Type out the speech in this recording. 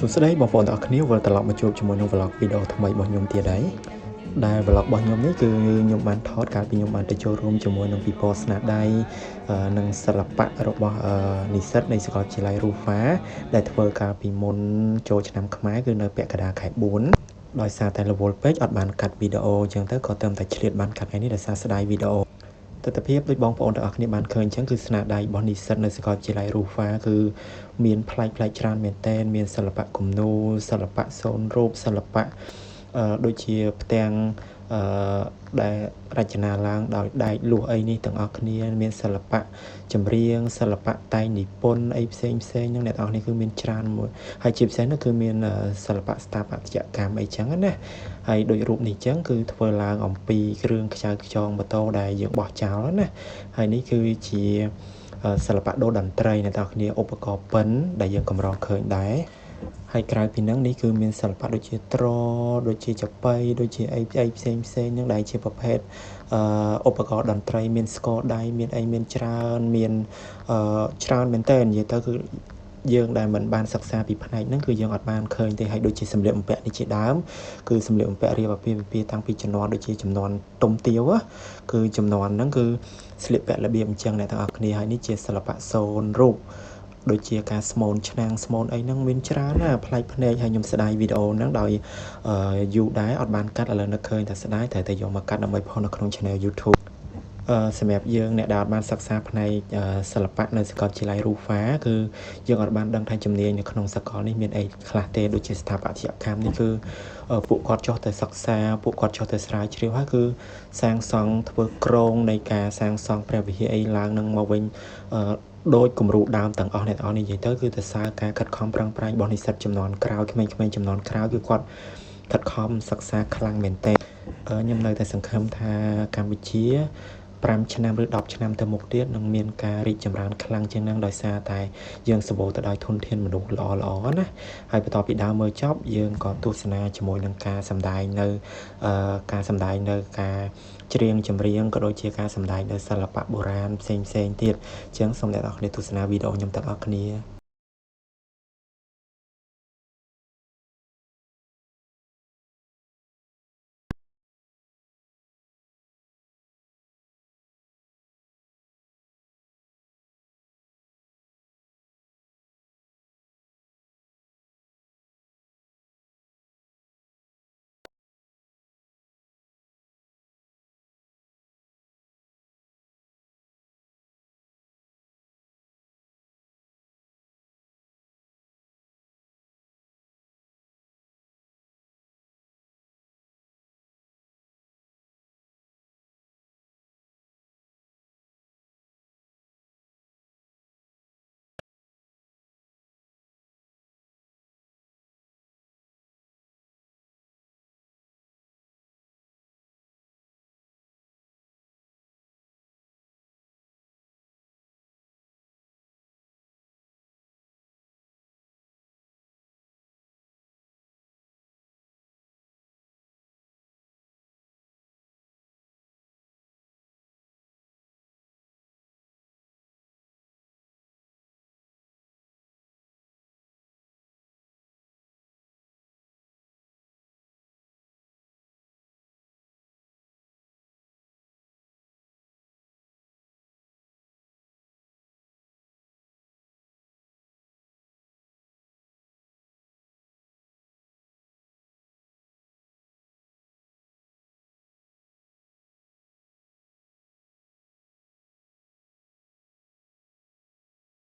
សួស្តីបងប្អូនទាំងអស់គ្នាវិលត្រឡប់មកជួបជាមួយនឹង vlog វីដេអូថ្មីរបស់ខ្ញុំទៀតហើយដែល vlog របស់ខ្ញុំនេះគឺខ្ញុំបានថតកាលពីខ្ញុំបានទៅចូលរួមជាមួយនឹងពិព័រណ៍ស្នាដៃនិងសិល្បៈរបស់និស្សិតនៃសាកលវិទ្យាល័យ Rufa ដែលធ្វើកាលពីមុនចូលឆ្នាំខ្មែរគឺនៅពាក់កណ្ដាលខែ4ដោយសារតែរវល់ពេកអត់បានកាត់វីដេអូអញ្ចឹងទៅក៏ត្រឹមតែឆ្លៀតបានកាត់ថ្ងៃនេះដោយសារស្ដាយវីដេអូទស្សនភាពដូចបងប្អូនទាំងអស់គ្នាបានឃើញអញ្ចឹងគឺស្នាដៃរបស់និស្សិតនៅសាកលវិទ្យាល័យ Rufa គឺមានប្លែកច្រើនមែនទែនមានសិល្បៈគំនូរសិល្បៈសូនរូបសិល្បៈដូចជាផ្ទាំងដែលរចនាឡើងដោយដែកលួសអីនេះទាំងអស់គ្នាមានសិល្បៈចម្រៀងសិល្បៈតែងនិពន្ធអីផ្សេងហ្នឹងអ្នកទាំងអស់គ្នាគឺមានច្រើនមួយហើយជាពិសេសនោះគឺមានសិល្បៈស្ថាបត្យកម្មអីចឹងណាហើយដូចរូបនេះចឹងគឺធ្វើឡើងអំពីគ្រឿងខ្ចៅខ្ចងម៉ូតូដែលយើងបោះចោលណាហើយនេះគឺជាសិល្បៈដូរតន្ត្រីអ្នកទាំងអស់គ្នាឧបករណ៍ពិណដែលយើងកម្រឃើញដែរហើយក្រៅពីហ្នឹងនេះគឺមានសិល្បៈដូចជាត្រដូចជាចាប៉ីដូចជាអីផ្សេងហ្នឹងដែលជាប្រភេទឧបករណ៍តន្ត្រីមានស្គរដៃមានអីមានច្រើនមានច្រើនមែនតើនិយាយទៅគឺយើងដែលមិនបានសិក្សាពីផ្នែកហ្នឹងគឺយើងអត់បានឃើញទេហើយដូចជាសម្លៀកបំពាក់នេះជាដើមគឺសម្លៀកបំពាក់រៀបអាពាហ៍ពិពាហ៍តាំងពីជំនាន់ដូចជាជំនាន់ទុំទាវគឺជំនាន់ហ្នឹងគឺស្លៀកពាក់របៀបអញ្ចឹងអ្នកទាំងអស់គ្នាហើយនេះជាសិល្បៈសូនរូបដូចជាការស្មូនឆ្នាំងស្មូនអីហ្នឹងមានច្រើនណាស់ប្លែកភ្នែកហើយខ្ញុំស្ដាយវីដេអូហ្នឹងដោយយូរដែរអត់បានកាត់ឥឡូវនឹកឃើញតែស្ដាយត្រូវតែយកមកកាត់ដើម្បីផុសនៅក្នុង channel YouTube សម្រាប់យើងអ្នកដែលអត់បានសិក្សាផ្នែកសិល្បៈនៅសាកលវិទ្យាល័យ Rufa គឺយើងអត់បានដឹងថាជំនាញនៅក្នុងសាកលនេះមានអីខ្លះទេដូចជាស្ថាបត្យកម្មនេះគឺពួកគាត់ចុះទៅសិក្សាពួកគាត់ចុះទៅស្រាវជ្រាវហើយគឺសាងសង់ធ្វើក្រងនៃការសាងសង់ព្រះវិហារអីឡើងនឹងមកវិញដោយគំរូដើមទាំងអស់អ្នកទាំងអស់នេះនិយាយទៅគឺទៅសារការខិតខំប្រឹងប្រែងរបស់និស្សិតចំនួនក្រោយក្មេងៗចំនួនក្រោយគឺគាត់ខិតខំសិក្សាខ្លាំងមែនទែនខ្ញុំនៅតែសង្ឃឹមថាកម្ពុជា5ឆ្នាំឬ10ឆ្នាំទៅមុខទៀតនឹងមានការរីកចម្រើនខ្លាំងជាងនឹងដោយសារតែយើងសម្បូរទៅដោយធនធានមនុស្សល្អណាហើយបន្ទាប់ពីដើមមើលចប់យើងក៏ទស្សនាជាមួយនឹងការសម្ដែងនៅការច្រៀងចម្រៀងក៏ដូចជាការសម្ដែងនៅសិល្បៈបុរាណផ្សេងទៀតអញ្ចឹងសូមអ្នកនរគ្នាទស្សនាវីដេអូខ្ញុំទាំងអស់គ្នា